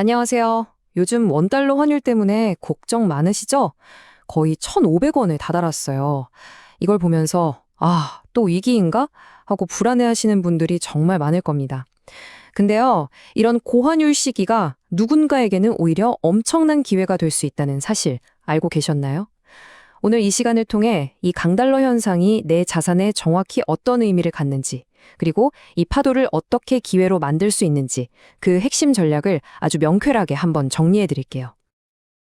안녕하세요. 요즘 원달러 환율 때문에 걱정 많으시죠? 거의 1,500원에 다다랐어요. 이걸 보면서 또 위기인가? 하고 불안해하시는 분들이 정말 많을 겁니다. 근데요, 이런 고환율 시기가 누군가에게는 오히려 엄청난 기회가 될 수 있다는 사실 알고 계셨나요? 오늘 이 시간을 통해 이 강달러 현상이 내 자산에 정확히 어떤 의미를 갖는지, 그리고 이 파도를 어떻게 기회로 만들 수 있는지 그 핵심 전략을 아주 명쾌하게 한번 정리해 드릴게요.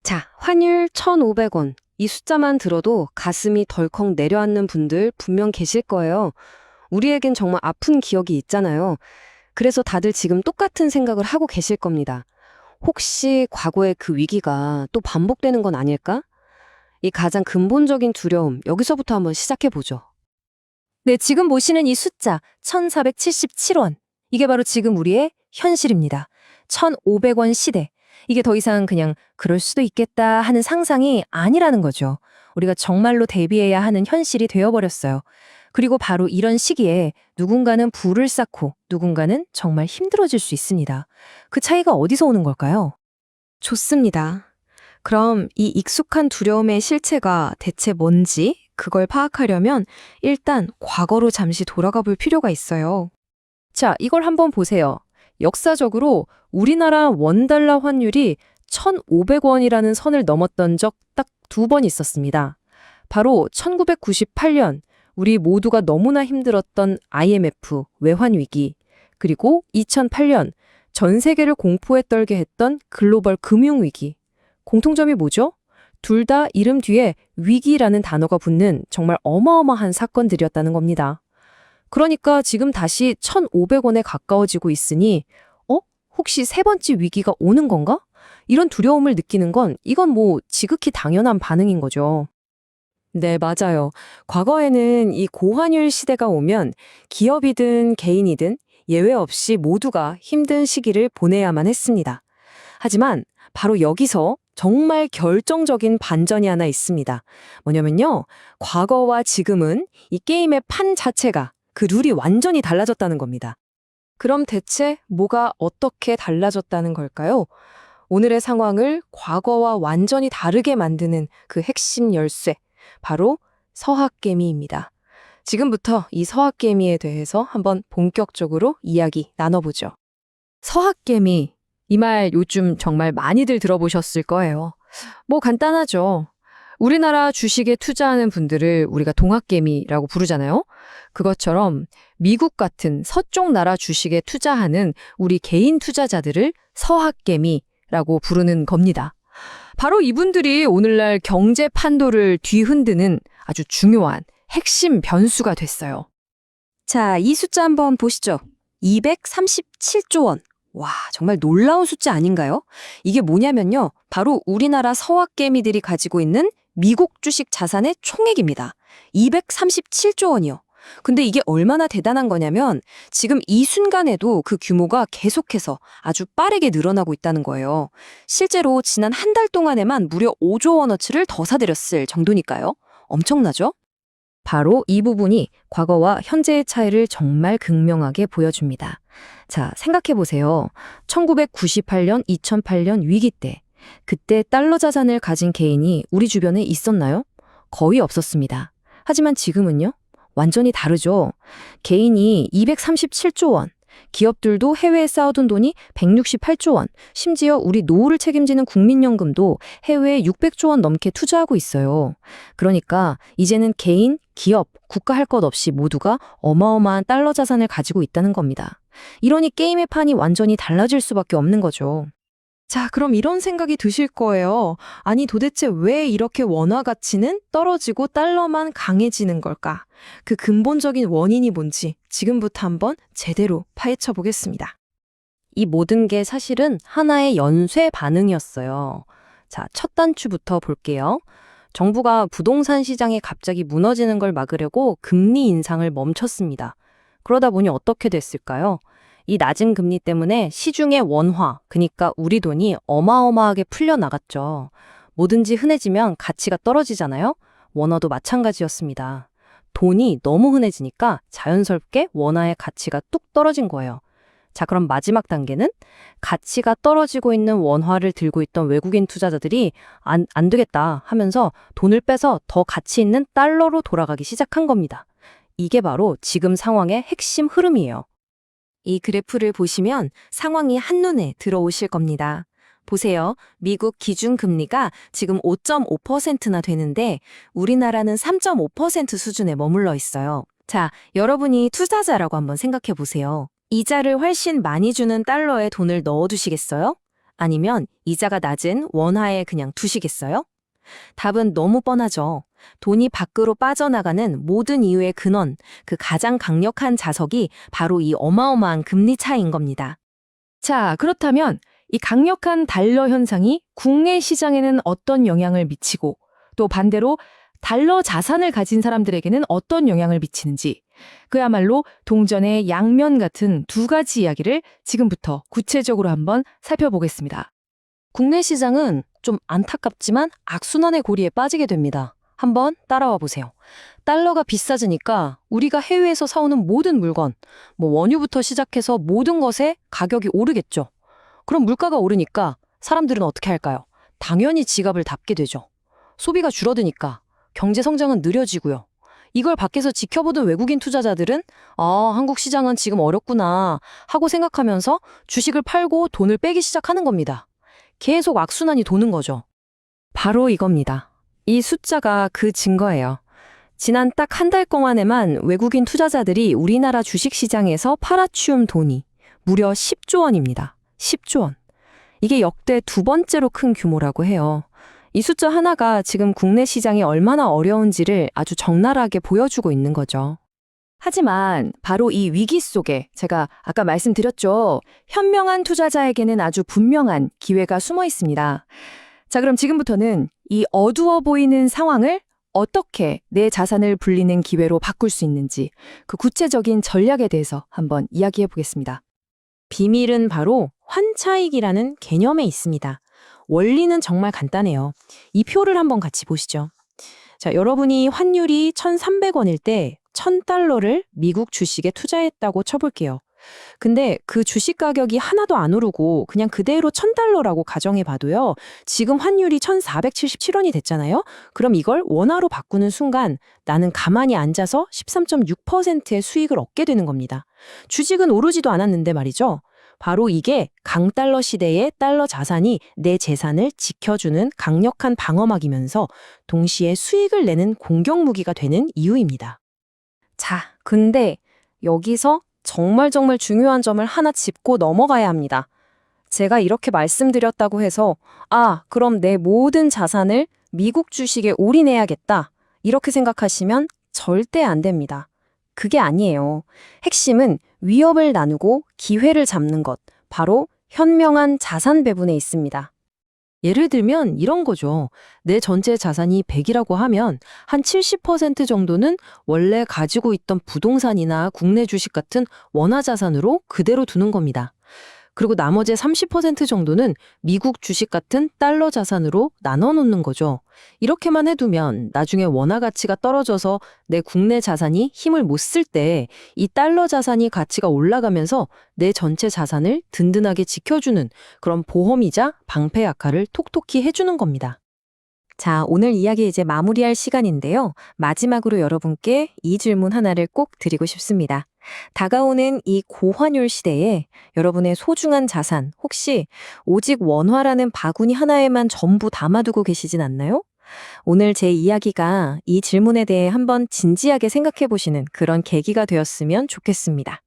자, 환율 1,500원. 이 숫자만 들어도 가슴이 덜컥 내려앉는 분들 분명 계실 거예요. 우리에겐 정말 아픈 기억이 있잖아요. 그래서 다들 지금 똑같은 생각을 하고 계실 겁니다. 혹시 과거의 그 위기가 또 반복되는 건 아닐까? 이 가장 근본적인 두려움, 여기서부터 한번 시작해 보죠. 네, 지금 보시는 이 숫자 1,477원. 이게 바로 지금 우리의 현실입니다. 1,500원 시대. 이게 더 이상 그냥 그럴 수도 있겠다 하는 상상이 아니라는 거죠. 우리가 정말로 대비해야 하는 현실이 되어버렸어요. 그리고 바로 이런 시기에 누군가는 부를 쌓고 누군가는 정말 힘들어질 수 있습니다. 그 차이가 어디서 오는 걸까요? 좋습니다. 그럼 이 익숙한 두려움의 실체가 대체 뭔지 그걸 파악하려면 일단 과거로 잠시 돌아가 볼 필요가 있어요. 자, 이걸 한번 보세요. 역사적으로 우리나라 원달러 환율이 1,500원이라는 선을 넘었던 적 딱 두 번 있었습니다. 바로 1998년 우리 모두가 너무나 힘들었던 IMF 외환위기, 그리고 2008년 전 세계를 공포에 떨게 했던 글로벌 금융위기. 공통점이 뭐죠? 둘 다 이름 뒤에 위기라는 단어가 붙는 정말 어마어마한 사건들이었다는 겁니다. 그러니까 지금 다시 1,500원에 가까워지고 있으니, 혹시 세 번째 위기가 오는 건가? 이런 두려움을 느끼는 건 이건 지극히 당연한 반응인 거죠. 네, 맞아요. 과거에는 이 고환율 시대가 오면 기업이든 개인이든 예외 없이 모두가 힘든 시기를 보내야만 했습니다. 하지만 바로 여기서 정말 결정적인 반전이 하나 있습니다. 뭐냐면요, 과거와 지금은 이 게임의 판 자체가 그 룰이 완전히 달라졌다는 겁니다. 그럼 대체 뭐가 어떻게 달라졌다는 걸까요? 오늘의 상황을 과거와 완전히 다르게 만드는 그 핵심 열쇠, 바로 서학개미입니다. 지금부터 이 서학개미에 대해서 한번 본격적으로 이야기 나눠보죠. 서학개미, 이 말 요즘 정말 많이들 들어보셨을 거예요. 간단하죠. 우리나라 주식에 투자하는 분들을 우리가 동학개미라고 부르잖아요. 그것처럼 미국 같은 서쪽 나라 주식에 투자하는 우리 개인 투자자들을 서학개미라고 부르는 겁니다. 바로 이분들이 오늘날 경제 판도를 뒤흔드는 아주 중요한 핵심 변수가 됐어요. 자, 이 숫자 한번 보시죠. 237조 원. 와, 정말 놀라운 숫자 아닌가요? 이게 뭐냐면요. 바로 우리나라 서학개미들이 가지고 있는 미국 주식 자산의 총액입니다. 237조 원이요. 근데 이게 얼마나 대단한 거냐면 지금 이 순간에도 그 규모가 계속해서 아주 빠르게 늘어나고 있다는 거예요. 실제로 지난 한 달 동안에만 무려 5조 원어치를 더 사들였을 정도니까요. 엄청나죠? 바로 이 부분이 과거와 현재의 차이를 정말 극명하게 보여줍니다. 자, 생각해 보세요. 1998년, 2008년 위기 때, 그때 달러 자산을 가진 개인이 우리 주변에 있었나요? 거의 없었습니다. 하지만 지금은요? 완전히 다르죠. 개인이 237조 원, 기업들도 해외에 쌓아둔 돈이 168조 원, 심지어 우리 노후를 책임지는 국민연금도 해외에 600조 원 넘게 투자하고 있어요. 그러니까 이제는 개인, 기업, 국가 할 것 없이 모두가 어마어마한 달러 자산을 가지고 있다는 겁니다. 이러니 게임의 판이 완전히 달라질 수밖에 없는 거죠. 자, 그럼 이런 생각이 드실 거예요. 아니, 도대체 왜 이렇게 원화 가치는 떨어지고 달러만 강해지는 걸까? 그 근본적인 원인이 뭔지 지금부터 한번 제대로 파헤쳐 보겠습니다. 이 모든 게 사실은 하나의 연쇄 반응이었어요. 자, 첫 단추부터 볼게요. 정부가 부동산 시장이 갑자기 무너지는 걸 막으려고 금리 인상을 멈췄습니다. 그러다 보니 어떻게 됐을까요? 이 낮은 금리 때문에 시중의 원화, 그러니까 우리 돈이 어마어마하게 풀려나갔죠. 뭐든지 흔해지면 가치가 떨어지잖아요? 원화도 마찬가지였습니다. 돈이 너무 흔해지니까 자연스럽게 원화의 가치가 뚝 떨어진 거예요. 자, 그럼 마지막 단계는 가치가 떨어지고 있는 원화를 들고 있던 외국인 투자자들이 안 되겠다 하면서 돈을 빼서 더 가치 있는 달러로 돌아가기 시작한 겁니다. 이게 바로 지금 상황의 핵심 흐름이에요. 이 그래프를 보시면 상황이 한눈에 들어오실 겁니다. 보세요. 미국 기준금리가 지금 5.5%나 되는데 우리나라는 3.5% 수준에 머물러 있어요. 자, 여러분이 투자자라고 한번 생각해 보세요. 이자를 훨씬 많이 주는 달러에 돈을 넣어두시겠어요? 아니면 이자가 낮은 원화에 그냥 두시겠어요? 답은 너무 뻔하죠. 돈이 밖으로 빠져나가는 모든 이유의 근원, 그 가장 강력한 자석이 바로 이 어마어마한 금리 차이인 겁니다. 자, 그렇다면 이 강력한 달러 현상이 국내 시장에는 어떤 영향을 미치고 또 반대로 달러 자산을 가진 사람들에게는 어떤 영향을 미치는지 그야말로 동전의 양면 같은 두 가지 이야기를 지금부터 구체적으로 한번 살펴보겠습니다. 국내 시장은 좀 안타깝지만 악순환의 고리에 빠지게 됩니다. 한번 따라와 보세요. 달러가 비싸지니까 우리가 해외에서 사오는 모든 물건, 원유부터 시작해서 모든 것의 가격이 오르겠죠. 그럼 물가가 오르니까 사람들은 어떻게 할까요? 당연히 지갑을 닫게 되죠. 소비가 줄어드니까 경제 성장은 느려지고요. 이걸 밖에서 지켜보던 외국인 투자자들은 한국 시장은 지금 어렵구나 하고 생각하면서 주식을 팔고 돈을 빼기 시작하는 겁니다. 계속 악순환이 도는 거죠. 바로 이겁니다. 이 숫자가 그 증거예요. 지난 딱 한 달 동안에만 외국인 투자자들이 우리나라 주식시장에서 팔아치운 돈이 무려 10조 원입니다. 10조 원. 이게 역대 두 번째로 큰 규모라고 해요. 이 숫자 하나가 지금 국내 시장이 얼마나 어려운지를 아주 적나라하게 보여주고 있는 거죠. 하지만 바로 이 위기 속에 제가 아까 말씀드렸죠. 현명한 투자자에게는 아주 분명한 기회가 숨어 있습니다. 자, 그럼 지금부터는 이 어두워 보이는 상황을 어떻게 내 자산을 불리는 기회로 바꿀 수 있는지 그 구체적인 전략에 대해서 한번 이야기해 보겠습니다. 비밀은 바로 환차익이라는 개념에 있습니다. 원리는 정말 간단해요. 이 표를 한번 같이 보시죠. 자, 여러분이 환율이 1,300원일 때 1,000달러를 미국 주식에 투자했다고 쳐볼게요. 근데 그 주식 가격이 하나도 안 오르고 그냥 그대로 1,000달러라고 가정해 봐도요. 지금 환율이 1,477원이 됐잖아요. 그럼 이걸 원화로 바꾸는 순간 나는 가만히 앉아서 13.6%의 수익을 얻게 되는 겁니다. 주식은 오르지도 않았는데 말이죠. 바로 이게 강달러 시대의 달러 자산이 내 재산을 지켜주는 강력한 방어막이면서 동시에 수익을 내는 공격 무기가 되는 이유입니다. 자, 근데 여기서 정말 중요한 점을 하나 짚고 넘어가야 합니다. 제가 이렇게 말씀드렸다고 해서 그럼 내 모든 자산을 미국 주식에 올인해야겠다. 이렇게 생각하시면 절대 안 됩니다. 그게 아니에요. 핵심은 위협을 나누고 기회를 잡는 것, 바로 현명한 자산 배분에 있습니다. 예를 들면 이런 거죠. 내 전체 자산이 100이라고 하면 한 70% 정도는 원래 가지고 있던 부동산이나 국내 주식 같은 원화 자산으로 그대로 두는 겁니다. 그리고 나머지 30% 정도는 미국 주식 같은 달러 자산으로 나눠 놓는 거죠. 이렇게만 해두면 나중에 원화 가치가 떨어져서 내 국내 자산이 힘을 못 쓸 때 이 달러 자산이 가치가 올라가면서 내 전체 자산을 든든하게 지켜주는 그런 보험이자 방패 역할을 톡톡히 해주는 겁니다. 자, 오늘 이야기 이제 마무리할 시간인데요. 마지막으로 여러분께 이 질문 하나를 꼭 드리고 싶습니다. 다가오는 이 고환율 시대에 여러분의 소중한 자산 혹시 오직 원화라는 바구니 하나에만 전부 담아두고 계시진 않나요? 오늘 제 이야기가 이 질문에 대해 한번 진지하게 생각해 보시는 그런 계기가 되었으면 좋겠습니다.